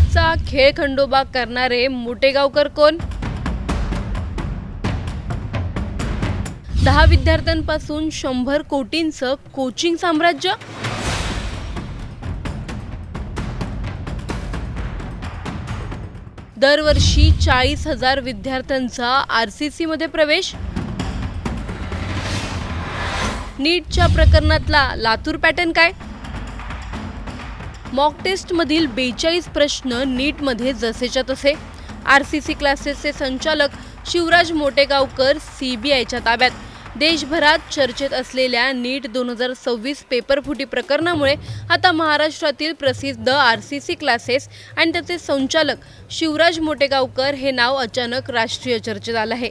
नीटचा खेळखंडोबा करणारे मोटेगावकर कोण? 10 विद्यार्थ्यांपासून 100 कोटींचं कोचिंग साम्राज्य. दरवर्षी 40,000 विद्यार्थ्यांचा RCC मध्ये प्रवेश. नीटच्या प्रकरणातला लातूर पॅटर्न काय? मॉक टेस्ट मधील 42 प्रश्न नीटमध्ये जसेच्या तसे. RCC क्लासेसचे संचालक शिवराज मोटेगावकर CBIच्या ताब्यात. देशभरात चर्चेत असलेल्या नीट 2026 पेपरफुटी प्रकरणामुळे आता महाराष्ट्रातील प्रसिद्ध RCC क्लासेस आणि त्याचे संचालक शिवराज मोटेगावकर हे नाव अचानक राष्ट्रीय चर्चेत आलं आहे.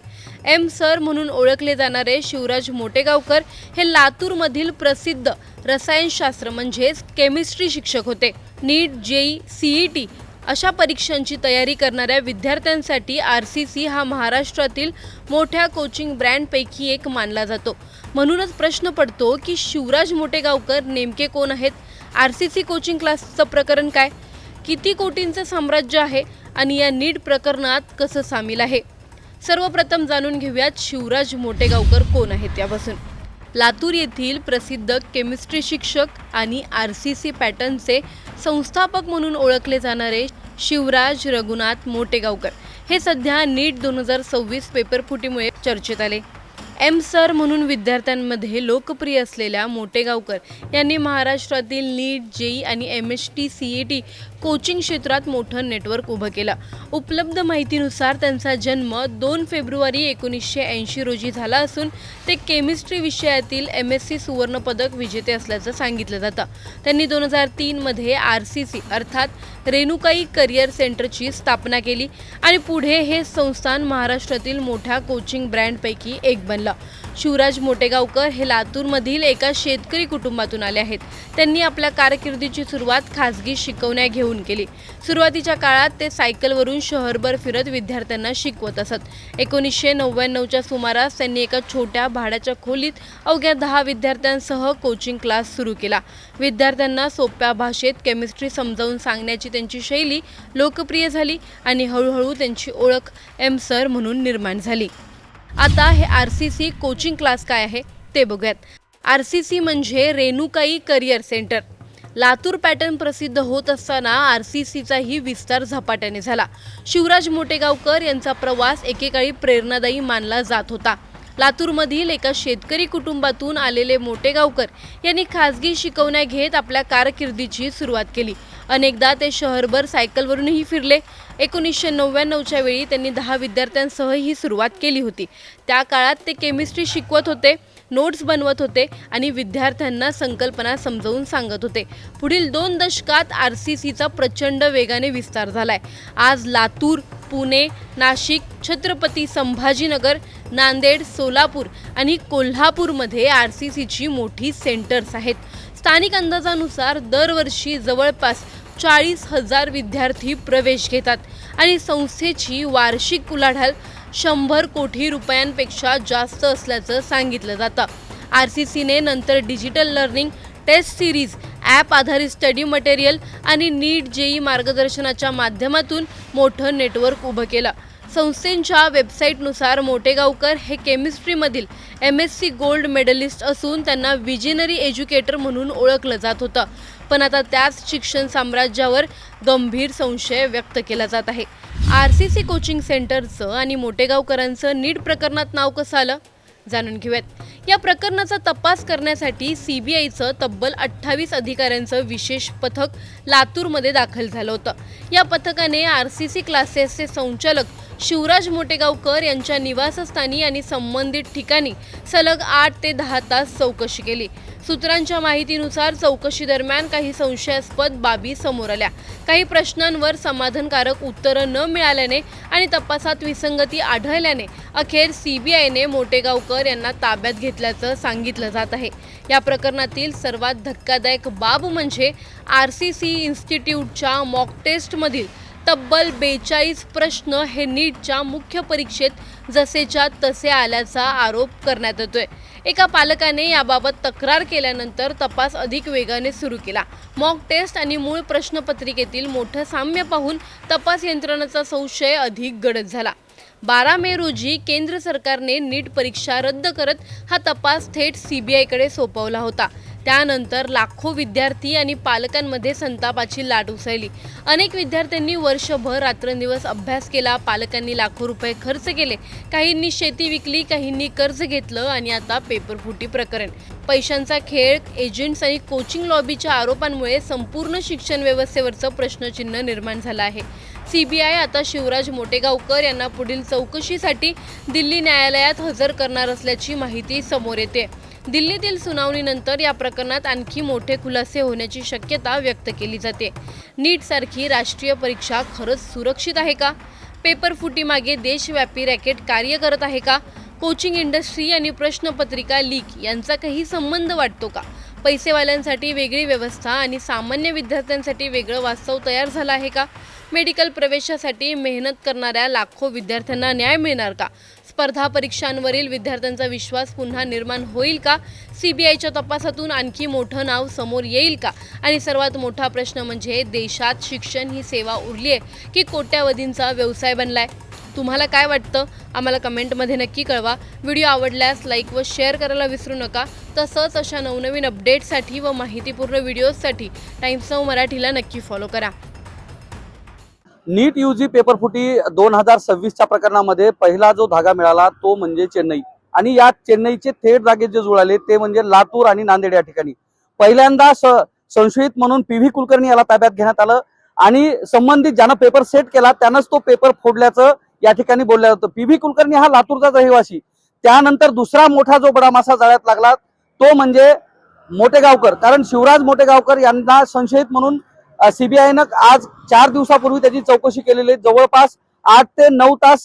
सर म्हणून ओळखले जाणारे शिवराज मोटेगावकर हे लातूरमधील प्रसिद्ध रसायनशास्त्र म्हणजेच केमिस्ट्री शिक्षक होते. नीट, JEE, CET अशा परीक्षांची तयारी करणाऱ्या विद्यार्थ्यांसाठी RCC हा महाराष्ट्रातील मोठ्या कोचिंग ब्रँडपैकी एक मानला जातो. म्हणूनच प्रश्न पडतो की शिवराज मोटेगावकर नेमके कोण आहेत? RCC कोचिंग क्लासचं प्रकरण काय? किती कोटींचं साम्राज्य आहे आणि या नीट प्रकरणात कसं सामील आहे? सर्वप्रथम जाणून घेऊयात शिवराज मोटेगावकर कोण आहेत यापासून. लातूर येथील प्रसिद्ध केमिस्ट्री शिक्षक आणि RCC पॅटर्नचे संस्थापक म्हणून ओळखले जाणारे शिवराज रघुनाथ मोटेगावकर हे सध्या नीट 2026 पेपरफुटीमुळे चर्चेत आले. सर म्हणून विद्यार्थ्यांमध्ये लोकप्रिय असलेल्या मोटेगावकर यांनी महाराष्ट्रातील नीट, JEE आणि MHT CET कोचिंग क्षेत्रात मोठं नेटवर्क उभं केलं. उपलब्ध माहितीनुसार त्यांचा जन्म 2 फेब्रुवारी 1980 रोजी झाला असून ते केमिस्ट्री विषयातील MSc सुवर्णपदक विजेते असल्याचं सांगितलं जातं. त्यांनी 2003 मध्ये RCC अर्थात रेणुकाई करिअर सेंटरची स्थापना केली आणि पुढे हे संस्थान महाराष्ट्रातील मोठ्या कोचिंग ब्रँडपैकी एक बनलं. शिवराज मोटेगावकर हे लातूरमधील एका शेतकरी कुटुंबातून आले आहेत. त्यांनी आपल्या कारकिर्दीची सुरुवात खाजगी शिकवण्या घेऊन केली. सुरुवातीच्या काळात ते सायकलवरून शहरभर फिरत विद्यार्थ्यांना शिकवत असत. 1999च्या सुमारास त्यांनी एका छोट्या भाड्याच्या खोलीत अवघ्या 10 विद्यार्थ्यांसह कोचिंग क्लास सुरू केला. विद्यार्थ्यांना सोप्या भाषेत केमिस्ट्री समजावून सांगण्याची त्यांची शैली लोकप्रिय झाली आणि हळूहळू त्यांची ओळख सर म्हणून निर्माण झाली. आता हे RCC कोचिंग क्लास काय आहे ते बघूयात. RCC म्हणजे Renukai career centre. Latur pattern प्रसिद्ध होत असताना RCCचाही विस्तार झपाट्याने झाला. शिवराज मोटेगावकर यांचा प्रवास एकेकाळी प्रेरणादायी मानला जात होता. लातूरमधील एका शेतकरी कुटुंबातून आलेले मोटेगावकर यांनी खाजगी शिकवण्या घेत आपल्या कारकिर्दीची सुरुवात केली. अनेकदा ते शहरभर सायकलवरूनही फिरले. 1999च्या वेळी त्यांनी 10 विद्यार्थ्यांसह ही सुरुवात केली होती. त्या काळात ते केमिस्ट्री शिकवत होते, नोट्स बनवत होते आणि विद्यार्थ्यांना संकल्पना समजावून सांगत होते. पुढील 2 दशकात RCCचा प्रचंड वेगाने विस्तार झालाय. आज लातूर, पुणे, नाशिक, छत्रपती संभाजीनगर, नांदेड, सोलापूर आणि कोल्हापूरमध्ये RCCची मोठी सेंटर्स आहेत. स्थानिक अंदाजानुसार दरवर्षी जवळपास 40,000 विद्यार्थी प्रवेश घेतात आणि संस्थेची वार्षिक उलाढाल 100 कोटी रुपयांपेक्षा जास्त असल्याचं सांगितलं जातं. RCCने नंतर digital learning, test series, app आधारित स्टडी मटेरियल आणि नीट, JEE मार्गदर्शनाच्या माध्यमातून मोठं नेटवर्क उभं केलं. संस्थेच्या वेबसाईटनुसार मोटेगावकर हे केमिस्ट्रीमधील MSc गोल्ड मेडलिस्ट असून त्यांना विजनरी एज्युकेटर म्हणून ओळखलं जात होतं. पण आता त्याच शिक्षण साम्राज्यावर गंभीर संशय व्यक्त केला जात आहे. RCC कोचिंग सेंटरचं आणि मोटेगावकरांचं नीट प्रकरणात नाव कसं आलं जाणून घेऊयात. या प्रकरणाचा तपास करण्यासाठी CBIचं तब्बल 28 अधिकाऱ्यांचं विशेष पथक लातूरमध्ये दाखल झालं होतं. या पथकाने RCC क्लासेसचे संचालक शिवराज मोटेगावकर यांच्या निवासस्थानी आणि संबंधित ठिकाणी सलग 8 ते 10 तास चौकशी केली. सूत्रांच्या माहितीनुसार चौकशी दरम्यान काही संशयास्पद बाबी समोर आल्या. काही प्रश्नांवर समाधानकारक उत्तरं न मिळाल्याने आणि तपासात विसंगती आढळल्याने अखेर CBIने मोटेगावकर यांना ताब्यात घेतल्याचं सांगितलं जात आहे. या प्रकरणातील सर्वात धक्कादायक बाब म्हणजे RCC इन्स्टिट्यूटच्या मॉक टेस्टमधील तब्बल 42 प्रश्न हे नीटच्या मुख्य परीक्षेत जसेच्या तसे आल्याचा आरोप करण्यात येतोय. एका पालकाने याबाबत तक्रार केल्यानंतर तपास अधिक वेगाने सुरू केला। मॉक टेस्ट आणि मूळ प्रश्नपत्रिकेतील मोठं साम्य पाहून तपास यंत्रणेचा संशय अधिक गडद झाला। 12 मे रोजी केंद्र सरकारने नीट परीक्षा रद्द करत हा तपास थेट CBIकडे सोपवला होता। त्यानंतर लाखो विद्यार्थी आणि पालकांमध्ये संतापाची लाट उसळली। अनेक विद्यार्थ्यांनी वर्षभर रात्रंदिवस अभ्यास केला, पालकांनी लाखो रुपये खर्च केले, काहींनी शेती विकली, काहींनी कर्ज घेतलं आणि आता पेपरफुटी प्रकरण। पैशांचा खेळ, एजंट्स आणि कोचिंग लॉबीच्या आरोपांमुळे संपूर्ण शिक्षण व्यवस्थेवरचं प्रश्नचिन्ह निर्माण झालं आहे। CBI आता शिवराज मोटेगावकर यांना पुढील चौकशीसाठी दिल्ली न्यायालयात हजर करणार असल्याची माहिती समोर येते। दिल्लीतील सुनावणीनंतर या प्रकरणात आणखी मोठे खुलासे होण्याची शक्यता व्यक्त केली जाते। नीट सारखी राष्ट्रीय परीक्षा खरंच सुरक्षित आहे का? पेपरफुटीमागे देशव्यापी रॅकेट कार्य करत आहे का? कोचिंग इंडस्ट्री आणि प्रश्नपत्रिका लीक यांचा काही संबंध वाटतो का? पैसेवाल्यांसाठी वेगळी व्यवस्था आणि सामान्य विद्यार्थ्यांसाठी वेगळं वास्तव तयार झालं आहे का? मेडिकल प्रवेशासाठी मेहनत करणाऱ्या लाखो विद्यार्थ्यांना न्याय मिळणार का? स्पर्धा परीक्षांवरील विद्यार्थ्यांचा विश्वास पुन्हा निर्माण होईल का? CBIच्या तपासातून आणखी मोठं नाव समोर येईल का? आणि सर्वात मोठा प्रश्न म्हणजे देशात शिक्षण ही सेवा उरली आहे की कोट्यावधींचा व्यवसाय बनलाय? तुम्हाला काय वाटतं? आम्हाला कमेंटमध्ये नक्की कळवा। व्हिडिओ आवडल्यास लाईक व शेअर करायला विसरू नका। तसंच अशा नवनवीन अपडेट्ससाठी व माहितीपूर्ण व्हिडिओजसाठी टाइम्स नाऊ मराठीला नक्की फॉलो करा। नीट UG पेपरफुटी 2026च्या प्रकरणामध्ये पहिला जो धागा मिळाला तो म्हणजे चेन्नई, आणि या चेन्नईचे थेट धागे जे जुळाले ते म्हणजे लातूर आणि नांदेड या ठिकाणी। पहिल्यांदा संशयित म्हणून PV कुलकर्णी याला ताब्यात घेण्यात आलं आणि संबंधित ज्यानं पेपर सेट केला त्यानंच तो पेपर फोडल्याचं या ठिकाणी बोललं होतं। PV कुलकर्णी हा लातूरचा रहिवासी। त्यानंतर दुसरा मोठा जो बडा मासा जाळ्यात लागला तो म्हणजे मोटेगावकर, कारण शिवराज मोटेगावकर यांना संशयित म्हणून CBIनं आज 4 दिवसापूर्वी त्याची चौकशी केलेली। जवळपास 8 ते 9 तास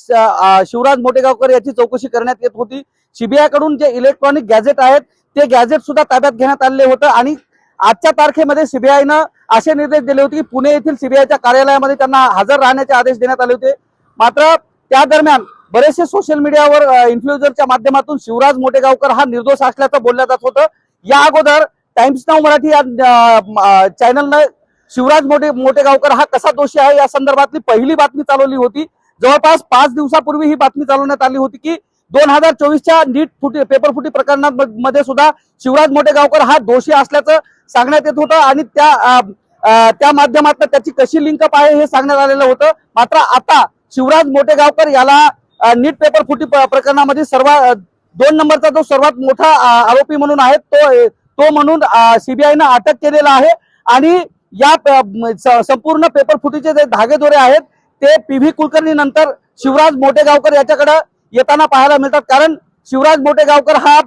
शिवराज मोटेगावकर याची चौकशी करण्यात येत होती। CBI कडून जे इलेक्ट्रॉनिक गॅझेट आहेत ते गॅझेट सुद्धा ताब्यात घेण्यात आले होते आणि आजच्या तारखेमध्ये CBIनं असे निर्देश दिले होते की पुणे येथील CBIच्या कार्यालयामध्ये त्यांना हजर राहण्याचे आदेश देण्यात आले होते। मात्र त्या दरम्यान बरेचसे सोशल मीडियावर इन्फ्लुएन्सरच्या माध्यमातून शिवराज मोटेगावकर हा निर्दोष असल्याचं बोललं जात होतं। या अगोदर टाइम्स नाऊ मराठी या चॅनलनं शिवराज मोटेगावकर हा कसा दोषी आहे या संदर्भातली पहिली बातमी चालवली होती। जवळपास 5 दिवसापूर्वी ही बातमी चालवण्यात आली होती की 2024च्या नीट पेपरफुटी प्रकरणामध्ये सुद्धा शिवराज मोटेगावकर हा दोषी असल्याचं सांगण्यात येत होतं आणि त्या माध्यमातून त्याची कशी लिंकअप आहे हे सांगण्यात आलेलं होतं। मात्र आता शिवराज मोटेगावकर याला नीट पेपरफुटी प्रकरणामध्ये 2 नंबरचा जो सर्वात मोठा आरोपी म्हणून आहे तो म्हणून CBIनं अटक केलेला आहे आणि या संपूर्ण पेपरफुटीचे जे धागेदोरे आहेत ते PV कुलकर्णी नंतर शिवराज मोटेगावकर याच्याकडे येताना पाहायला मिळतात। कारण शिवराज मोटेगावकर हा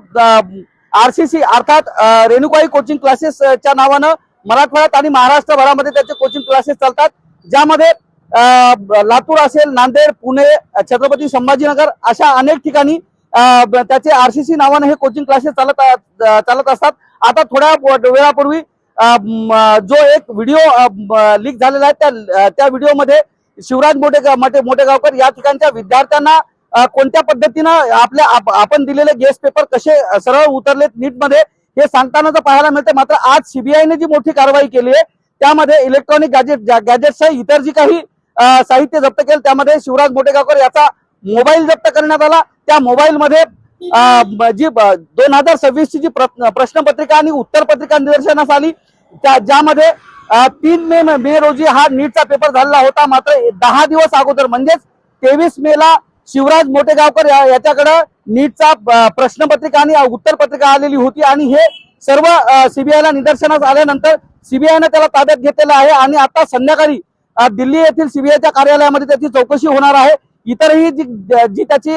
RCC अर्थात रेणुकाई कोचिंग क्लासेसच्या नावानं मराठवाड्यात आणि महाराष्ट्रभरामध्ये त्याचे कोचिंग क्लासेस चालतात, ज्यामध्ये लातूर असेल, नांदेड, पुणे, छत्रपती संभाजीनगर अशा अनेक ठिकाणी त्याचे RCC नावाने हे कोचिंग क्लासेस चालत असतात। आता थोड्या वेळापूर्वी जो एक व्हिडिओ लीक झालेला आहे त्या व्हिडिओमध्ये शिवराज मोटेगावकर या ठिकाणच्या विद्यार्थ्यांना कोणत्या पद्धतीनं आपण दिलेले गेस्ट पेपर कसे सरळ उतरलेत नीटमध्ये हे सांगताना पाहायला मिळते। मात्र आज CBIने जी मोठी कारवाई केली आहे त्यामध्ये इलेक्ट्रॉनिक गॅजेटसह इतर जी काही साहित्य जप्त केलं त्यामध्ये शिवराज मोटेगावकर याचा मोबाईल जप्त करण्यात आला। त्या मोबाईलमध्ये जी 2026ची जी प्रश्नपत्रिका आणि उत्तरपत्रिका निदर्शनास आली ज्यामध्ये 3 मे रोजी हा नीटचा पेपर झालेला होता। मात्र 10 दिवस अगोदर म्हणजेच 23 मेला शिवराज मोटेगावकर याच्याकडे नीटचा प्रश्नपत्रिका आणि उत्तरपत्रिका आलेली होती आणि हे सर्व CBIला निदर्शनास आल्यानंतर CBIनं त्याला ताब्यात घेतलेलं आहे आणि आता संध्याकाळी दिल्ली येथील CBIच्या कार्यालयामध्ये त्याची चौकशी होणार आहे। इतरही जी त्याची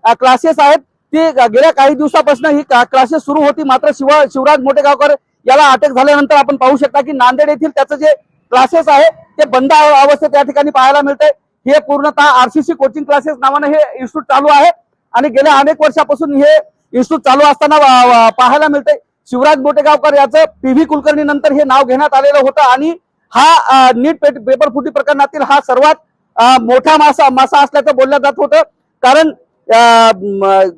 क्लासेस आहेत ती गेल्या काही दिवसापासून ही क्लासेस सुरू होती। मात्र शिवराज मोटेगावकर याला अटक झाल्यानंतर आपण पाहू शकता की नांदेड येथील त्याचं जे क्लासेस आहे ते बंद अवस्थेत या ठिकाणी पाहायला मिळते। हे पूर्णतः RCC कोचिंग क्लासेस नावाने हे इन्स्टिट्यूट चालू आहे आणि गेल्या अनेक वर्षापासून हे इन्स्टिट्यूट चालू असताना पाहायला मिळते। शिवराज मोटेगावकर याचं PV कुलकर्णी नंतर हे नाव घेण्यात आलेलं होतं आणि हा नीट पेपरफुटी प्रकरणातील हा सर्वात मोठा मासा असल्याचं बोललं जात होतं। कारण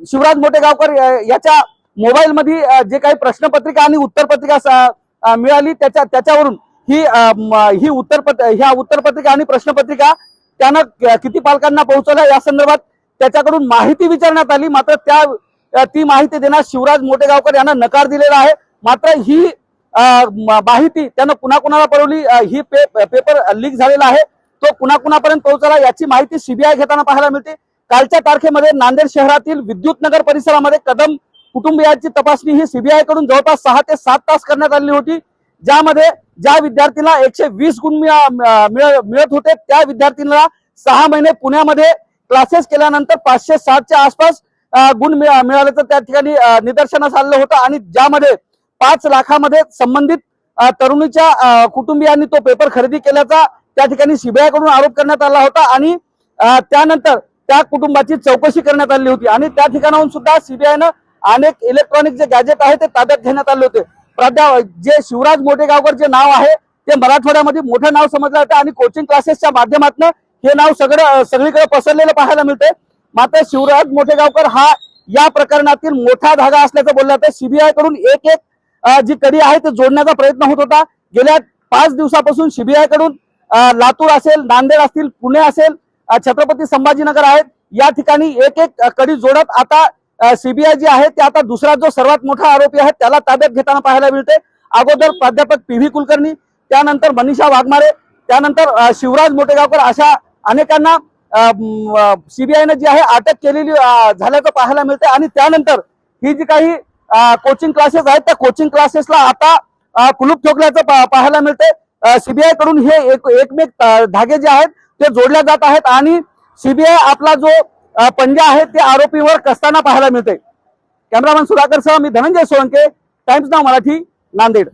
शिवराज मोटेगावकर याच्या मोबाईलमध्ये जे काही प्रश्नपत्रिका आणि उत्तरपत्रिका मिळाली त्याच्यावरून ही उत्तरपत्रिका आणि प्रश्नपत्रिका त्यानं किती पालकांना पोहोचवल्या या संदर्भात त्याच्याकडून माहिती विचारण्यात आली. मात्र ती माहिती देण्यास शिवराज मोठेगावकर यांना नकार दिलेला आहे. मात्र ही माहिती त्यानं कुणाकुणाला पुरवली, ही पेपर लीक झालेला आहे तो कुणाकुणापर्यंत पोहोचला याची माहिती सीबीआय घेताना पाहायला मिळते. कालच्या तारखेमध्ये नांदेड शहरातील विद्युतनगर परिसरामध्ये कदम कुटुंबियांची तपासणी ही सीबीआय कडून जवळपास 6 ते 7 तास करण्यात आली होती. ज्यामध्ये ज्या विद्यार्थीला 120 गुण मिळत होते त्या विद्यार्थीला 6 महिने पुण्यामध्ये क्लासेस केल्यानंतर 560च्या आसपास गुण मिळाल्याचं त्या ठिकाणी निदर्शनास आलं होतं. आणि ज्यामध्ये 5 लाखामध्ये संबंधित तरुणीच्या कुटुंबियांनी तो पेपर खरेदी केल्याचा त्या ठिकाणी सीबीआय कडून आरोप करण्यात आला होता. आणि त्यानंतर त्या कुटुंबाची चौकशी करण्यात आली होती. आणि त्या ठिकाणाहून सुद्धा सीबीआयनं अनेक इलेक्ट्रॉनिक जे गॅजेट आहे ते ताब्यात घेण्यात आले होते. जे शिवराज मोठेगावकर जे नाव आहे ते मराठवाड्यामध्ये मोठं नाव समजलं जातं आणि कोचिंग क्लासेसच्या माध्यमातून हे नाव सगळीकडे पसरलेलं पाहायला मिळते. मात्र शिवराज मोठेगावकर हा या प्रकरणातील मोठा धागा असल्याचं बोललं जातं. सीबीआय कडून एक जी कडी आहे ते जोडण्याचा प्रयत्न होत होता. गेल्या 5 दिवसापासून सीबीआय कडून लातूर असेल, नांदेड असतील, पुणे असेल, छत्रपती संभाजीनगर आहेत या ठिकाणी एक कडी जोडत आता सीबीआय जी आहे ते आता दुसरा जो सर्वात मोठा आरोपी आहे त्याला ताब्यात घेताना पाहायला मिळते. अगोदर प्राध्यापक PV कुलकर्णी, त्यानंतर मनीषा वाघमारे, त्यानंतर शिवराज मोठेगावकर अशा अनेकांना सीबीआयने जी आहे अटक केलेली झाल्याचं पाहायला मिळते. आणि त्यानंतर ही जी काही कोचिंग क्लासेस आहेत त्या कोचिंग क्लासेसला आता कुलूप ठोकल्याचं पाहायला मिळते. सीबीआय कडून हे एकमेक धागे जे आहेत ते जोडल्या जात आहेत आणि सीबीआय आपला जो पंजा आहे ते आरोपीवर कसताना पाहायला मिळते. कॅमेरामॅन सुधाकर सह मी धनंजय सोळंके, टाइम्स नाव मराठी, नांदेड.